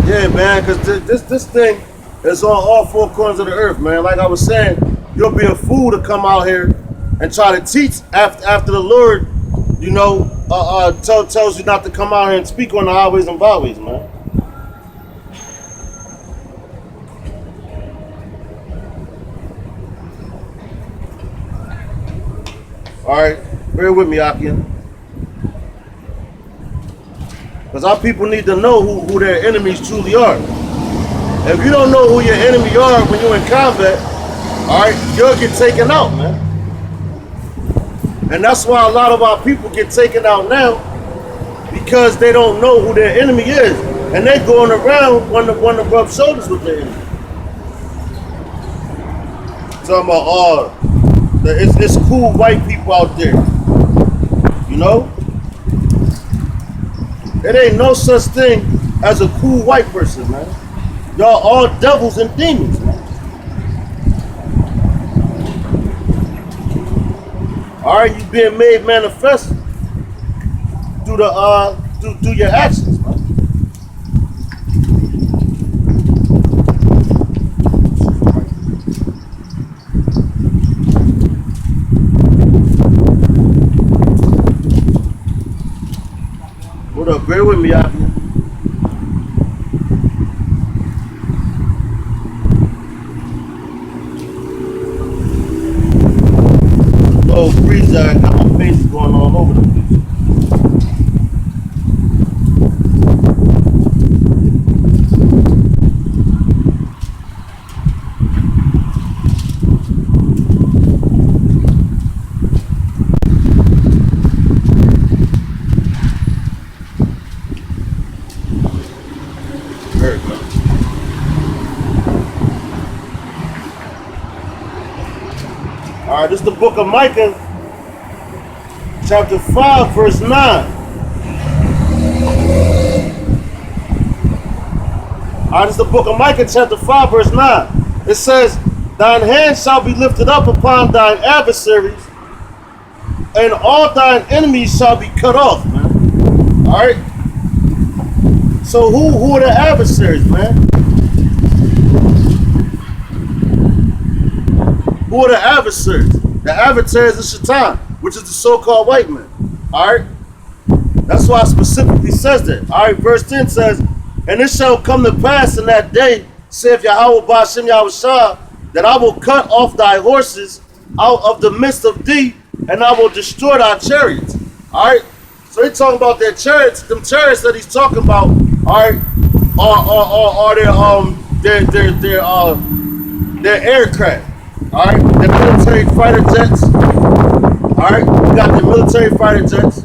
Yeah, man, because this thing is on all four corners of the earth, man. Like I was saying, you'll be a fool to come out here and try to teach after the Lord, tells you not to come out here and speak on the highways and byways, man. All right, bear with me, Akin. Because our people need to know who their enemies truly are. If you don't know who your enemy are when you're in combat, all right, you'll get taken out, man. And that's why a lot of our people get taken out now, because they don't know who their enemy is. And they going around wanting to rub shoulders with their enemy. Talking about, it's cool white people out there. You know? It ain't no such thing as a cool white person, man. Y'all all devils and demons, man. Alright, you being made manifest through your actions, man. What up? Bear with me out here. Oh, freeze! I got my face going all over the place. There we go. All right, this is the book of Micah, chapter 5, verse 9. All right, this is the book of Micah, chapter 5, verse 9. It says, thine hand shall be lifted up upon thine adversaries, and all thine enemies shall be cut off, man. All right? So who are the adversaries, man? Who are the adversaries? The adversaries is Shaitan, which is the so-called white man. Alright? That's why it specifically says that. Alright, verse 10 says, and it shall come to pass in that day, saith Yahweh Ba'ashem Yahushua, that I will cut off thy horses out of the midst of thee, and I will destroy thy chariots. Alright? So he's talking about their chariots. Them chariots that he's talking about, alright, are their aircraft. Alright, the military fighter jets. Alright, we got the military fighter jets.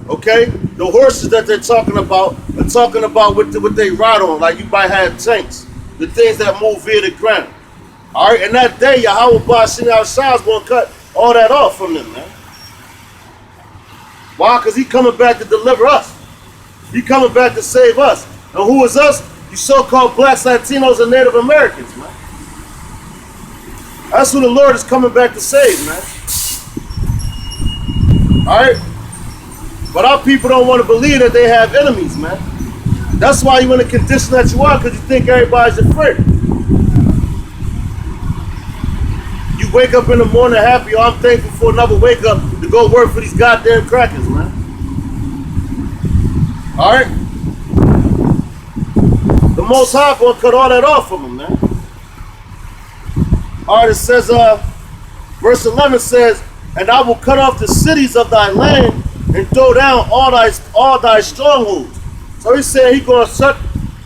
Okay, the horses that they're talking about are talking about what they ride on. Like you might have tanks, the things that move via the ground. Alright, and that day Yahweh Ba'ashem Yahushua is going to cut all that off from them, man. Why? Because he coming back to deliver us. He coming back to save us. And who is us? You so-called blacks, Latinos, and Native Americans, man. That's who the Lord is coming back to save, man. Alright? But our people don't want to believe that they have enemies, man. That's why you're in the condition that you are, because you think everybody's your friend. You wake up in the morning happy, oh, I'm thankful for another wake up to go work for these goddamn crackers, man. Alright? The Most High gonna cut all that off from them, man. Alright, it says, verse 11 says, and I will cut off the cities of thy land and throw down all thy strongholds. So he said he's going to shut,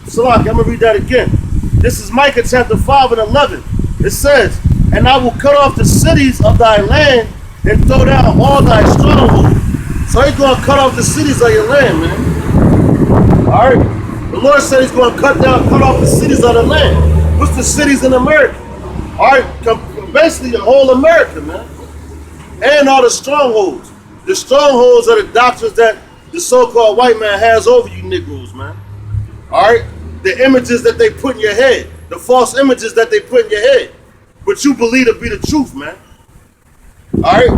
Salaki, I'm going to read that again. This is Micah chapter 5 and 11. It says, and I will cut off the cities of thy land and throw down all thy strongholds. So he's going to cut off the cities of your land, man. Alright? The Lord said he's going to cut off the cities of the land. What's the cities in America? Alright, basically the whole America, man. And all the strongholds. The strongholds are the doctrines that the so-called white man has over you Negroes, man. Alright? The images that they put in your head. The false images that they put in your head. But you believe to be the truth, man. Alright?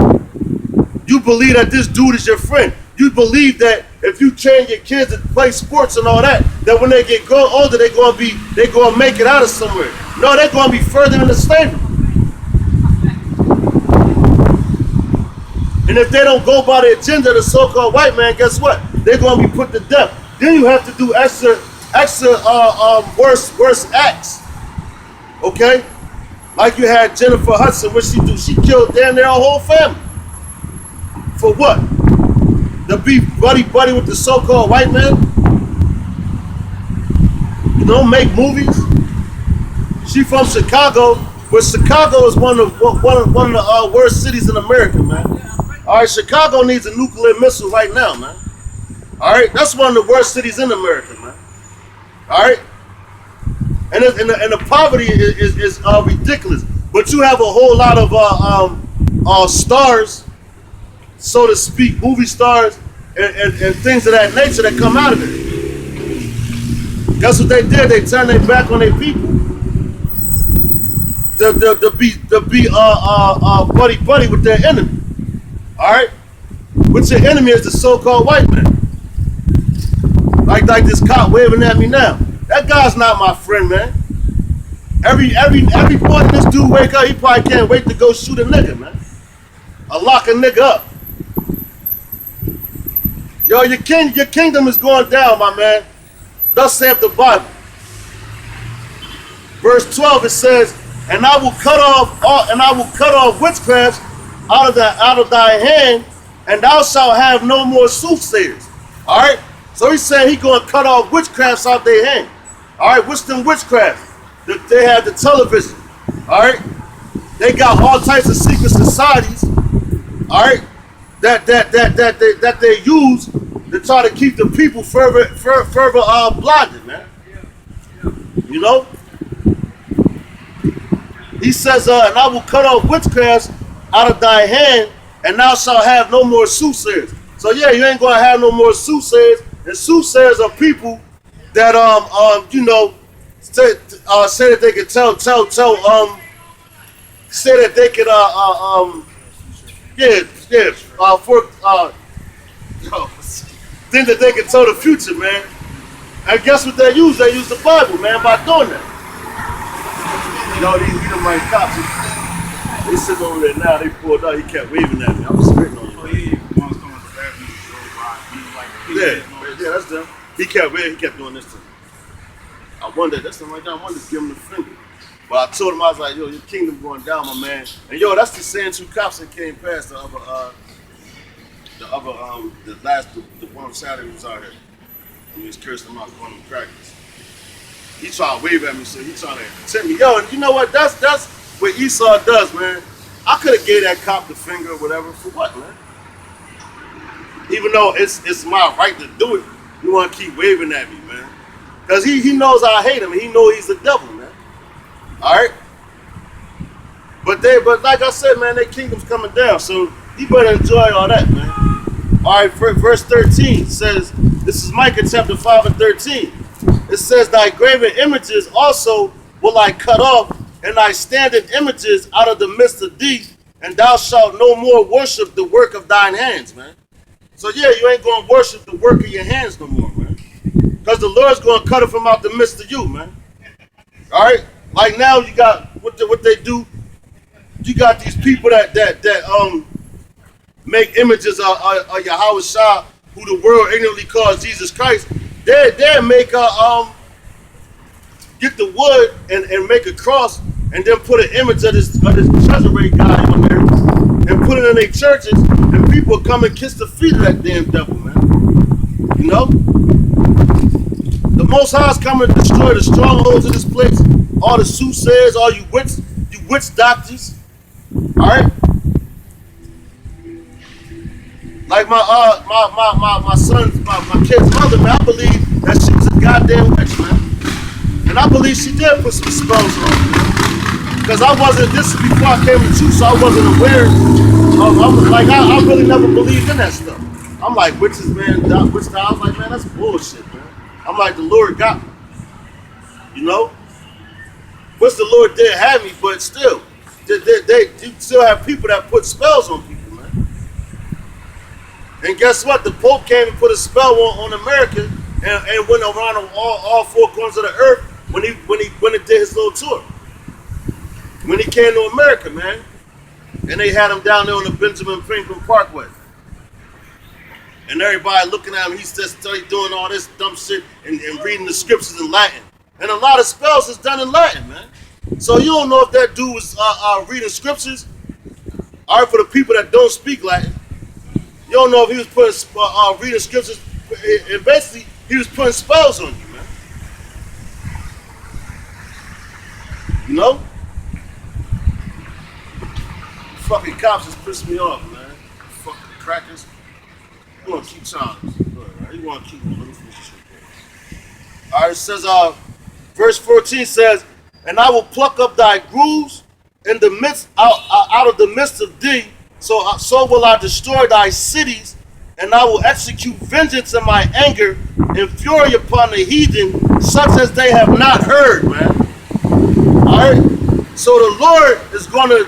You believe that this dude is your friend. you believe that if you train your kids to play sports and all that, that when they get older, they're gonna make it out of somewhere. No, they're gonna be further into slavery. And if they don't go by the agenda of the so-called white man, guess what? They're gonna be put to death. Then you have to do extra worse acts. Okay? Like you had Jennifer Hudson, what she do? She killed damn near her whole family. For what? To be buddy with the so-called white man? You know, make movies? She from Chicago, but Chicago is one of the worst cities in America, man. All right, Chicago needs a nuclear missile right now, man. All right, that's one of the worst cities in America, man. All right, and the poverty is ridiculous. But you have a whole lot of stars, so to speak, movie stars and things of that nature that come out of it. Guess what they did? They turned their back on their people. To be buddy with their enemy. All right, which your enemy is the so-called white man. Like this cop waving at me now. That guy's not my friend, man. Every morning this dude wake up, he probably can't wait to go shoot a nigga, man. Or lock a nigga up. Yo, your kingdom is going down, my man. Thus saith the Bible. Verse 12 it says, and I will cut off witchcrafts out of thy hand, and thou shalt have no more soothsayers. All right. So he's saying he's going to cut off witchcrafts out their hand. All right. What's them witchcrafts? They have the television. All right. They got all types of secret societies. All right. That they use to try to keep the people further blinded, man. You know. He says, and I will cut off witchcrafts out of thy hand, and thou shalt have no more soothsayers. So yeah, you ain't gonna have no more soothsayers. And soothsayers are people that you know, say that they can tell say that they could think that they can tell the future, man. And guess what they use? They use the Bible, man, by doing that. You know, these Edomite cops, they sitting over there now, they pulled out, he kept waving at me. I was spitting on him. Oh, yeah, one's coming to that Yeah, that's them. He kept doing this to me. I wondered, that's something like that, I wanted to give him the finger. But I told him, I was like, yo, your kingdom going down, my man. And yo, that's the same two cops that came past the one Saturday was out here. And he was cursing him out, going to practice. He trying to wave at me, so he trying to tempt me. Yo, and you know what? That's what Esau does, man. I could have gave that cop the finger or whatever. For what, man? Even though it's my right to do it, you want to keep waving at me, man. Because he knows I hate him, and he knows he's the devil, man. All right? But like I said, man, their kingdom's coming down, so you better enjoy all that, man. All right, verse 13 says, this is Micah chapter 5 and 13. It says, thy graven images also will I cut off, and thy standing images out of the midst of thee, and thou shalt no more worship the work of thine hands, man. So yeah, you ain't going to worship the work of your hands no more, man. Because the Lord's going to cut it from out the midst of you, man. All right? Like now you got, what they do, you got these people that make images of Yahweh Shah, who the world ignorantly calls Jesus Christ. They make get the wood and make a cross and then put an image of this treasury guy on there and put it in their churches, and people come and kiss the feet of that damn devil, man. You know? The Most High is coming to destroy the strongholds of this place, all the soothsayers, all you witch doctors. Alright? Like my son's, my kid's mother, man, I believe that she was a goddamn witch, man. And I believe she did put some spells on me. Because this is before I came to you, so I wasn't aware of, I really never believed in that stuff. I'm like, witches, man, witch I was like, man, that's bullshit, man. I'm like, the Lord got me. You know? Which the Lord did have me, but still, you still have people that put spells on people, man. And guess what? The Pope came and put a spell on America and went around all four corners of the earth when he did his little tour. When he came to America, man. And they had him down there on the Benjamin Franklin Parkway. And everybody looking at him, he's just doing all this dumb shit and reading the scriptures in Latin. And a lot of spells is done in Latin, man. So you don't know if that dude was reading scriptures. All right, for the people that don't speak Latin, you don't know if he was putting reading scriptures. And basically, he was putting spells on you, man. You know? Fucking cops just pissed me off, man. Fucking crackers. You want to keep time. Right? You want to keep on. All right, it says, verse 14 says, and I will pluck up thy grooves in the midst out of the midst of thee, so will I destroy thy cities, and I will execute vengeance in my anger and fury upon the heathen, such as they have not heard, man. All right, so the Lord is going to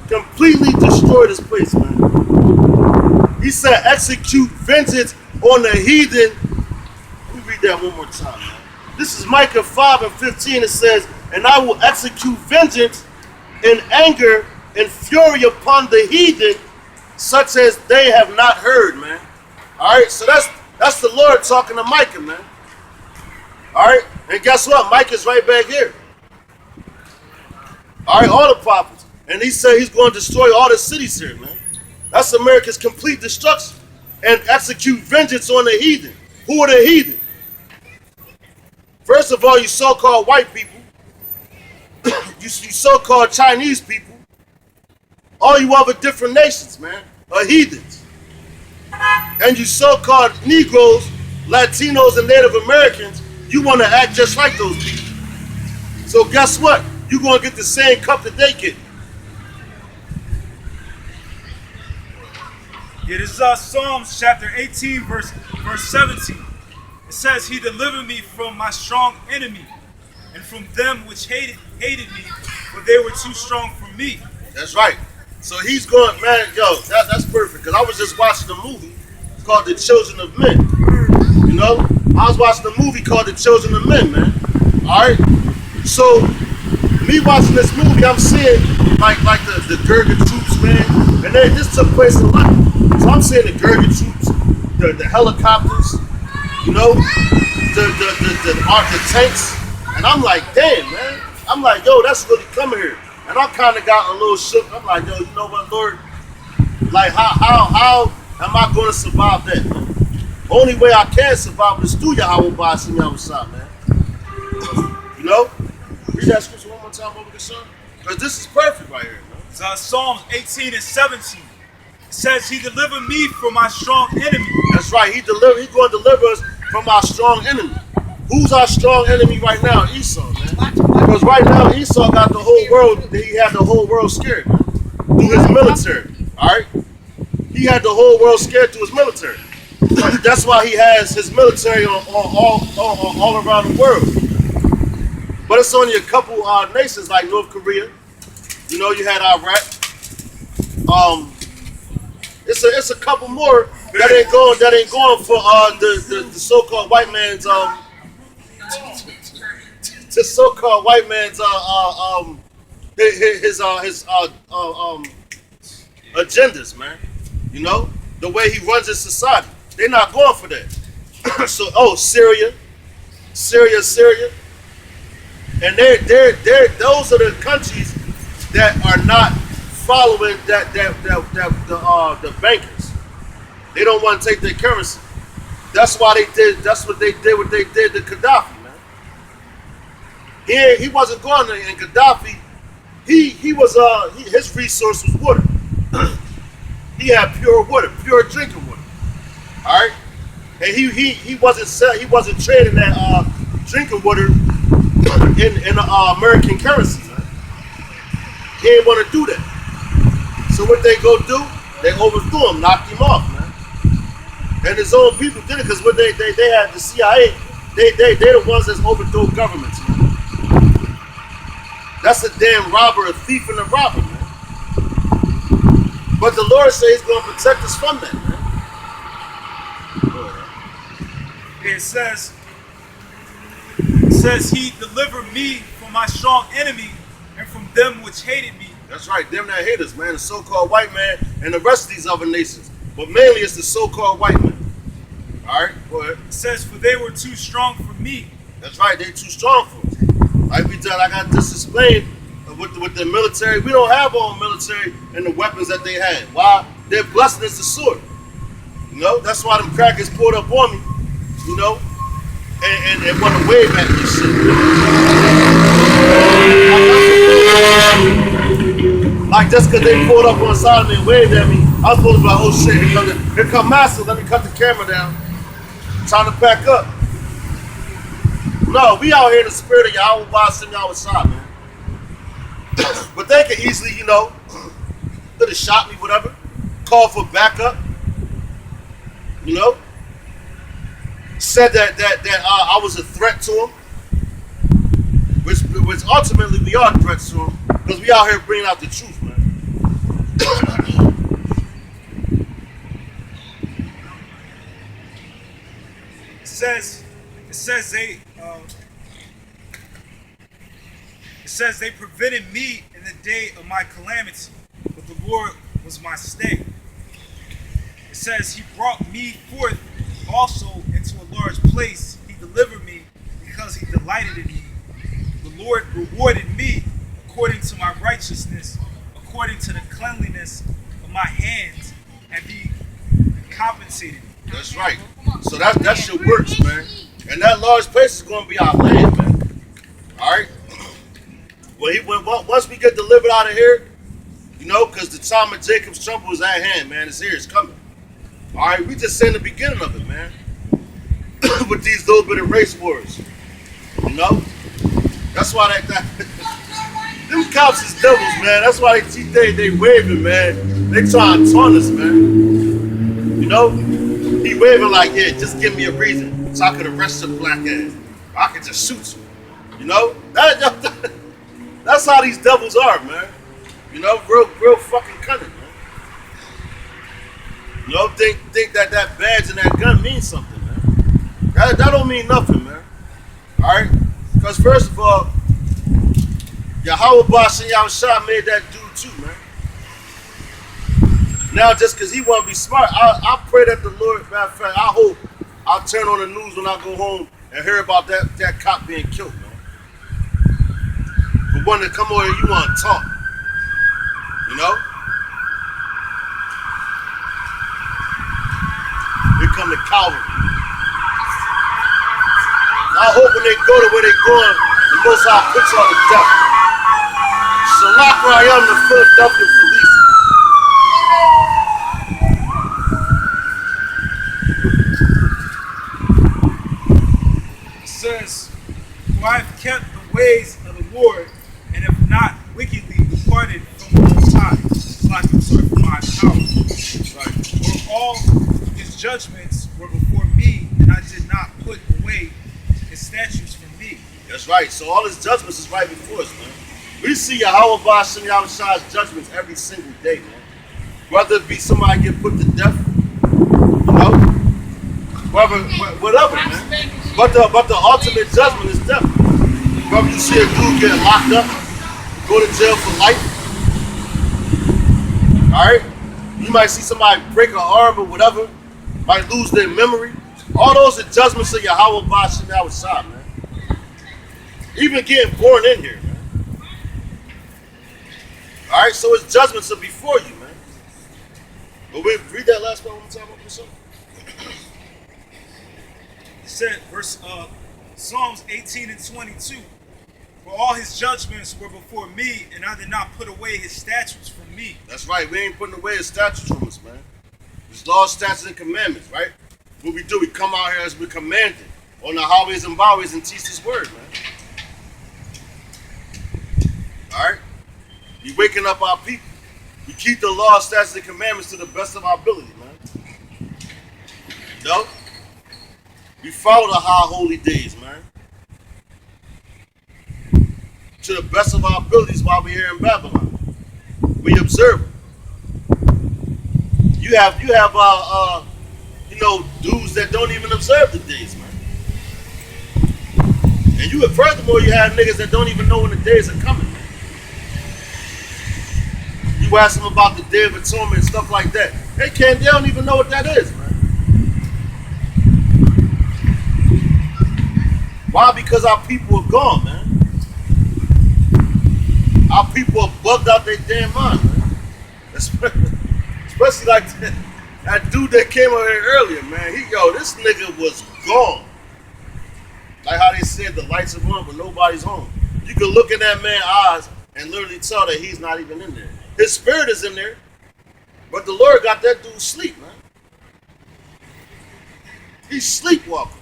completely destroy this place, man. He said, execute vengeance on the heathen. Let me read that one more time, man. This is Micah 5:15. It says, and I will execute vengeance in anger and fury upon the heathen, such as they have not heard, man. All right, so that's the Lord talking to Micah, man. All right, and guess what? Micah's right back here. All right, all the prophets. And he said he's going to destroy all the cities here, man. That's America's complete destruction. And execute vengeance on the heathen. Who are the heathen? First of all, you so-called white people. you so-called Chinese people. All you other different nations, man, are heathens. And you so-called Negroes, Latinos, and Native Americans, you want to act just like those people. So guess what? You're going to get the same cup that they get. Yeah, this is Psalms chapter 18, verse 17. It says, he delivered me from my strong enemy, and from them which hated me, for they were too strong for me. That's right. So he's going, man, yo, that's perfect. Because I was just watching a movie called The Children of Men. You know? I was watching a movie called The Children of Men, man. Alright? So, me watching this movie, I'm seeing like the Gurkha troops, man. And this took place in London. So I'm seeing the Gurkha troops, the helicopters, you know, the tanks. And I'm like, damn, man. I'm like, yo, that's really coming here. And I kind of got a little shook. I'm like, yo, you know what, Lord? Like, how am I going to survive that, man? Only way I can survive is through Yahweh Bashim Yahushua, man. You know? Read that scripture one more time over the son. Because this is perfect right here, man. It's Psalms 18 and 17. It says, he delivered me from my strong enemy. That's right. He's going to deliver us from our strong enemy. Who's our strong enemy right now? Esau, man. Because right now Esau got the whole world. He had the whole world scared, man, through his military. All right, he had the whole world scared through his military. That's why he has his military on all around the world. But it's only a couple nations like North Korea. You know, you had Iraq. It's a couple more that ain't going for the so-called white man's the so-called white man's his agendas, man. You know, the way he runs his society. They're not going for that. So, Syria. And those are the countries that are not following the bankers. They don't want to take their currency. That's what they did to Gaddafi, man. He wasn't going there, and Gaddafi, his resource was water. He had pure water, pure drinking water. All right, and he wasn't trading that drinking water in American currency. Man. He didn't want to do that. So what they go do? They overthrew him, knocked him off, man. And his own people did it because what they had the CIA. They're the ones that's overthrow governments, man. That's a damn robber, a thief, and a robber, man. But the Lord says He's going to protect us from that, man. It says he delivered me from my strong enemy and from them which hated me. That's right, them that hate us, man. The so-called white man and the rest of these other nations. But mainly it's the so-called white man. All right, go ahead. It says, for they were too strong for me. That's right, they're too strong for us. Like I just explained with the military, we don't have our own military and the weapons that they had. Why? Their blessing is the sword. You know, that's why them crackers pulled up on me, you know, and want to wave at me and shit. Like just because they pulled up on the side of me and waved at me, I was supposed to be like, oh shit, here come Master, let me cut the camera down. Time to pack up. No, we out here in the spirit of Yahweh Ba'ashem Yahweh Shah, man. But they could easily, you know, could have shot me, whatever, call for backup, you know, said that I was a threat to them, which ultimately we are threats to them, because we out here bringing out the truth, man. It says they prevented me in the day of my calamity, but the Lord was my stay. It says he brought me forth also into a large place. He delivered me because he delighted in me. The Lord rewarded me according to my righteousness, according to the cleanliness of my hands, and he compensated me. That's right. So that's your works, man. And that large place is going to be our land, man. All right. Once we get delivered out of here, you know, because the time of Jacob's trouble is at hand, man. It's here. It's coming. All right. We just saying the beginning of it, man. With these little bit of race wars, you know. That's why them cops is devils, man. That's why they waving, man. They trying to taunt us, man. You know. He waving like, yeah, just give me a reason so I could arrest your black ass. I could just shoot you. You know? That's how these devils are, man. You know, real fucking cunning, man. You know, think that badge and that gun means something, man. That don't mean nothing, man. Alright? Because first of all, Yahweh Ba'ashem Yahweh Shah made that dude too, man. Now, just because he want to be smart, I pray that the Lord, matter of fact, I hope I'll turn on the news when I go home and hear about that cop being killed, man. But when they come over here, you want to talk, you know? Here come the cavalry. I hope when they go to where they're going, the Most High puts on the death. Shalak Rayam, the Philadelphia police. Says, for I have kept the ways of the Lord and have not wickedly departed from the Most High, from my power. Right. For all his judgments were before me, and I did not put away his statutes from me. That's right. So all his judgments is right before us, man. We see Yahweh Ba'ashem Yahweh Shah's judgments every single day, man. Whether it be somebody get put to death, you know, whatever, man. But the ultimate judgment is death. Whether you see a dude get locked up, go to jail for life. Alright? You might see somebody break an arm or whatever, might lose their memory. All those are judgments of Yahweh Ba'ashem Yahweh Shah, man. Even getting born in here, man. Alright, so his judgments are before you, man. But we read that last part one more time, what was something? Said Psalms 18 and 22. For all his judgments were before me, and I did not put away his statutes from me. That's right. We ain't putting away his statutes from us, man. His laws, statutes, and commandments, right? What we do, we come out here as we commanded on the highways and byways and teach his word, man. All right? We waking up our people. We keep the laws, statutes, and commandments to the best of our ability, man. You know? We follow the high holy days, man. To the best of our abilities while we're here in Babylon. We observe them. You have dudes that don't even observe the days, man. And furthermore, you have niggas that don't even know when the days are coming. You ask them about the Day of Atonement and stuff like that. They don't even know what that is, man. Why? Because our people are gone, man. Our people are bugged out their damn mind, man. Especially like that dude that came over here earlier, man. This nigga was gone. Like how they said the lights are on, but nobody's home. You can look in that man's eyes and literally tell that he's not even in there. His spirit is in there, but the Lord got that dude asleep, man. He's sleepwalking.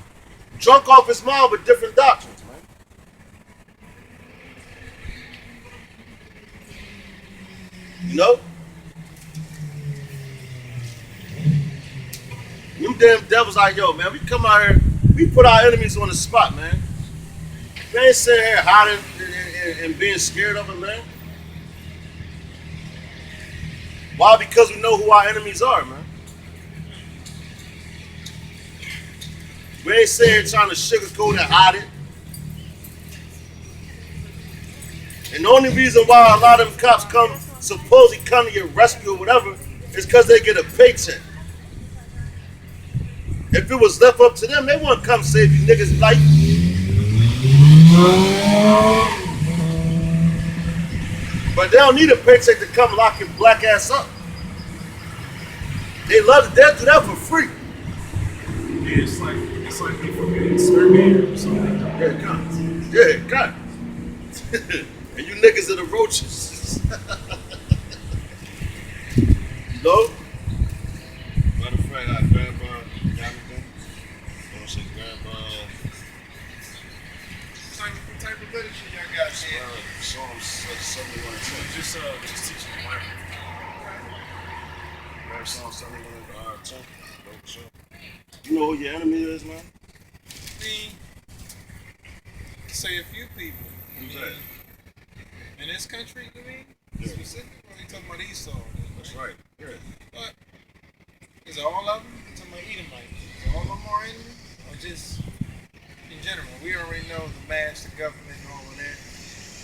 Drunk off his mind with different doctrines, man. You know? Them damn devils like, yo, man, we come out here, we put our enemies on the spot, man. We ain't sitting here hiding and being scared of them, man. Why? Because we know who our enemies are, man. We ain't sitting here trying to sugarcoat and hide it. And the only reason why a lot of them cops supposedly come to your rescue or whatever, is because they get a paycheck. If it was left up to them, they wouldn't come save you niggas' life. But they don't need a paycheck to come lock your black ass up. They love to do that for free. Yeah, it's like they fucking exterminator or something. Yeah, cut. And you niggas are the roaches. You know? Matter of fact, I grab Jonathan. Grandma. What type of literature y'all got, man? Psalms 71 and 10. Just teaching the Bible. Grab Psalm 71 and 10. You know who your enemy is, man? Me, say a few people. Who's that? In this country, you mean? Yeah. Specifically, we talking about Esau. That's right. Yeah. But is all of them? We talking about Edomites. Is all of them are in, or just in general? We already know the mass, the government, and all of that.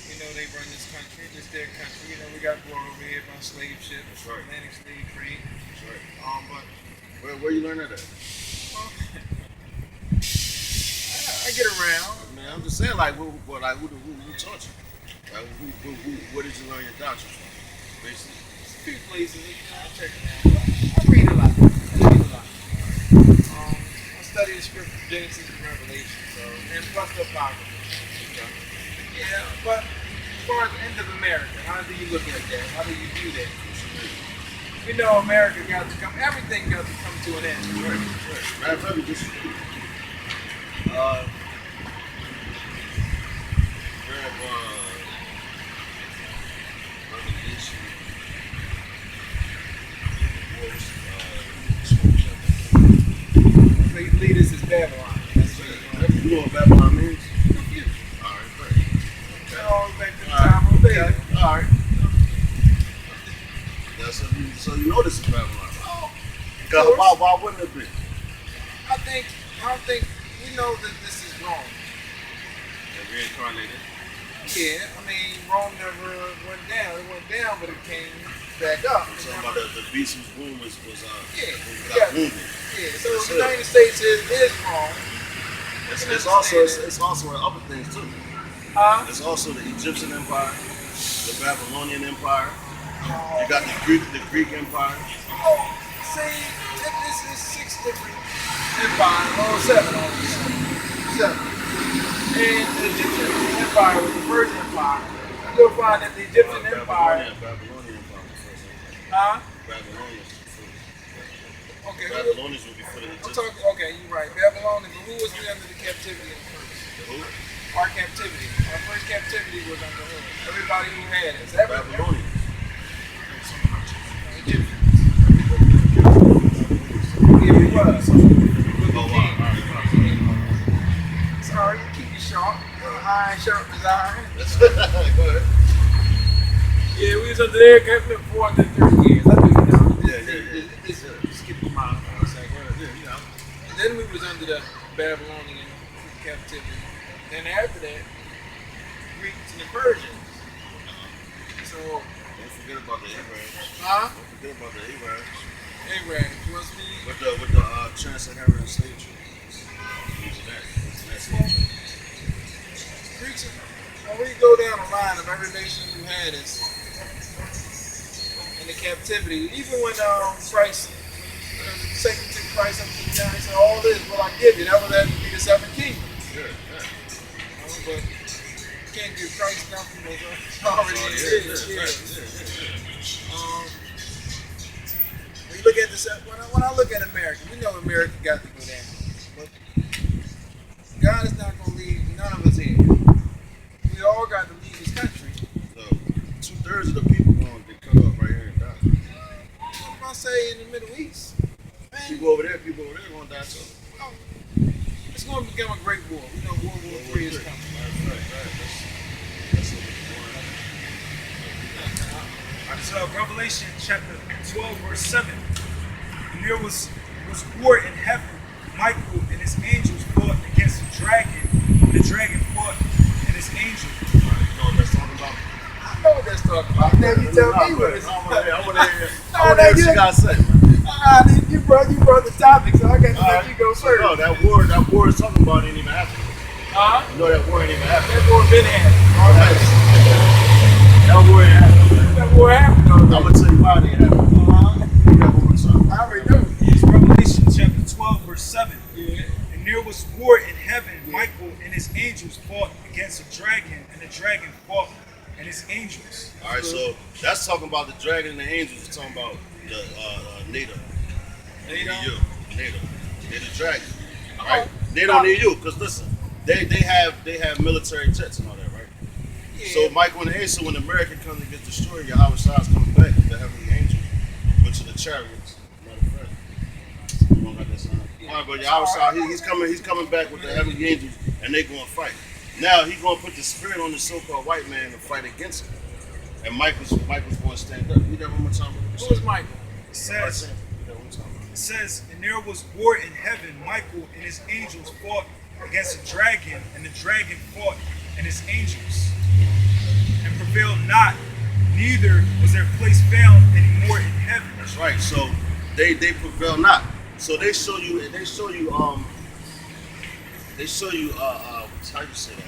We know they run this country. This their country. You know, we got brought over here by slave ships, That's right. Atlantic slave trade. That's right. But Where you learn that at? I get around. Man, I'm just saying, like, who taught you? Like, where did you learn your doctrine from? Basically. There's a few places, you know, I check it out. I read a lot. I study the scripture, Genesis and Revelation, and plus the Apocrypha. Yeah, but as far as the end of America, how do you look at that? How do you view that? You know, America got to come, everything got to come to an end. Right. Matter of fact, we just Leaders is Babylon. That's what you know what Babylon means? confused. Alright, great. All back to the time of Babylon. Alright. So you know this is Babylon. Oh, Why wouldn't it be? I don't think we know that this is wrong. They're reincarnated. Yeah, I mean, Rome never went down. It went down, but it came back up. I'm talking about the beast whose womb was Yeah. got wounded. Yeah, so the United States is wrong. It's also other things too. It's also the Egyptian Empire, the Babylonian Empire. You got the Greek Empire. Oh, see, this is 6 different empires, or 7 almost. 7. And the Egyptian Empire was the first empire. You'll find that the Egyptian Empire. Babylonian Empire was first. Babylonians. Okay. Babylonians would be for the Egyptians. Okay, you're right. Babylonians. But who was under the captivity at first? Who? Our captivity. Our first captivity was under who? Everybody who had us. Babylonians. Egyptians. Yeah, we was. Oh, wow. Sorry, keep you sharp. Iron sharp as iron. Go ahead. Yeah, we was under there captive for 430 years. I do know. Yeah. Skip the mile for a second. And then we was under the Babylonian captivity. Then after that, Greeks and the Persians. So, Don't forget about the Arabs. huh? Don't forget about the Arabs. Arabs must be. With the trans-Saharan slave trade. Using that slave trade. Greeks, when we go down the line of every nation who had us in the captivity, even when Christ, Satan took Christ up to the down, he said, all this will I give you. That would have to be the seven kingdoms. Yeah, yeah. But you can't give Christ nothing that's already in his. When you look at this, when I look at America, we know America got to go down. But God is not going to leave none of us here. We all got to leave this country. So 2/3 of the people going to get cut off right here and die. What if I say in the Middle East? Man, People over there going to die too. oh, it's going to become a great war. We know World War III is coming. Right. That's what So Revelation chapter 12, verse 7. And there was war in heaven. Michael and his angels fought against the dragon. The dragon fought and his angels. you know what that's talking about. I know what that's talking about. Now you tell me what it's I about. want to hear what you got to say, man. You brought the topic, so I got to let you go first. No, that war is talking about ain't even happening. You know that war ain't even happening. That war been happening. All right. That war ain't happening. That war happened I'm already. going to tell you why it ain't happening. That war is talking. I already know. It's Revelation chapter 12, verse 7. Yeah. And there was war in heaven. Michael and his angels fought against the dragon, and the dragon fought and his angels. All right, so that's talking about the dragon and the angels. It's talking about the NATO. They need you. NATO. They're the dragon. All right. They don't need you because listen, they have military jets and all that, right? Yeah. So Michael and the angels, so when America comes and gets destroyed, Yahweh Shai's coming back with the heavenly angels, which are the chariots. Matter of fact, you don't got that sign. All right, but Yahweh Shai, he's coming back with the heavenly angels, and they going to fight. Now he's going to put the spirit on the so-called white man to fight against him, and Michael's going to stand up. You never one more time. Who was Michael? It says, and there was war in heaven. Michael and his angels fought against the dragon, and the dragon fought and his angels, and prevailed not. Neither was their place found anymore in heaven. That's right. So they prevail not. So they show you how you say that?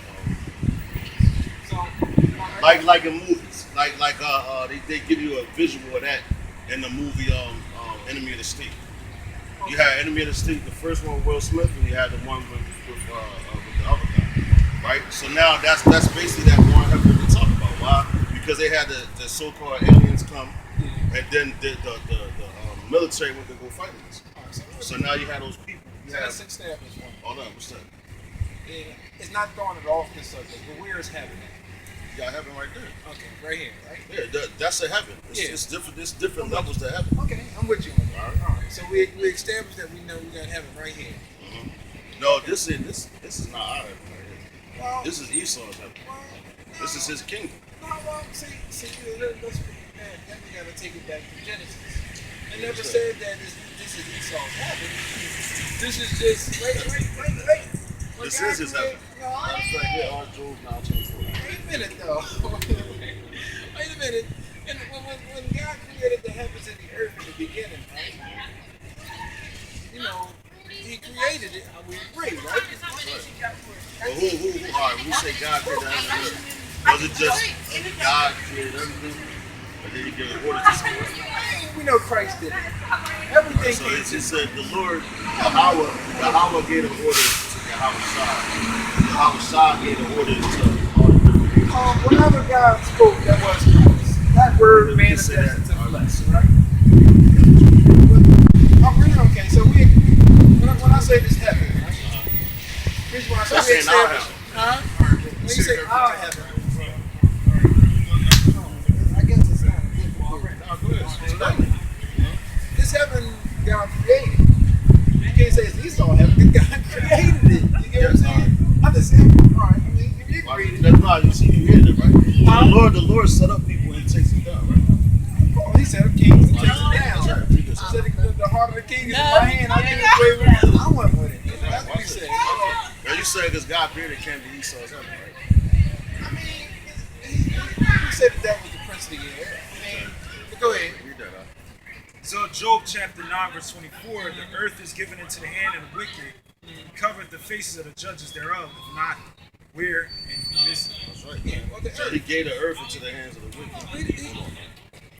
So, Like in movies, they give you a visual of that in the movie Enemy of the State. You had Enemy of the State, the first one with Will Smith, and you had the one with the other guy, right? So now that's basically that war in heaven we're talking about. Why? Because they had the so-called aliens come, and then the military went to go fight against them. So now you have those people. so let's establish one. Hold on, what's that? Yeah, it's not throwing it off this subject, but where is heaven at? You got heaven right there. Okay, right here, right? Yeah, that's a heaven. It's different. There's different levels to heaven. Okay, I'm with you on that. All right. So we established that we know we got heaven right here. Mm-hmm. No, this is not our heaven right here. Well, This is Esau's heaven. This is his kingdom. No, well, see, let's then we gotta take it back to Genesis. It never said that this is Esau's heaven. This is just wait. This is his heaven. Matter of fact, yeah, all Job 9:24. Wait a minute though. Wait a minute. And when God created the heavens and the earth in the beginning, right? You know, He created it. We agree, right? But who? All right, when we say God created everything, was it just God created everything, or did He give orders to something? We know Christ did it. Everything So came it said the Lord, Yahweh gave the orders to Yahweh Shai. Yahweh Shai gave the orders to all the different people. Whenever God spoke, that was Christ. That word manifested to flesh, right? I'm really okay. So when I say this heaven, right? Here's why I say That's we in our establish. heaven. Huh? When you say our heaven, I guess it's not different. This heaven God created. You can't say it's Esau heaven because God created it. You get what I'm saying? I'm just saying, all right. I mean, if you created it. That's not, you see, you hear it, right? The Lord set up people and takes them down, right? Oh, he said, kings, he takes it down. That's right. He said the heart of the king is in my hand. I give it away with it. I went with it. That's what he said. Now you say because God created can't be Esau's enemy, right? I mean, he said the devil was the prince of the air. I mean, but go ahead. Read that out. So Job chapter 9 verse 24, the earth is given into the hand of the wicked. He covered the faces of the judges thereof. If not, where and who is it? That's right. Yeah, well, the So earth. he gave the earth into the hands of the wicked. He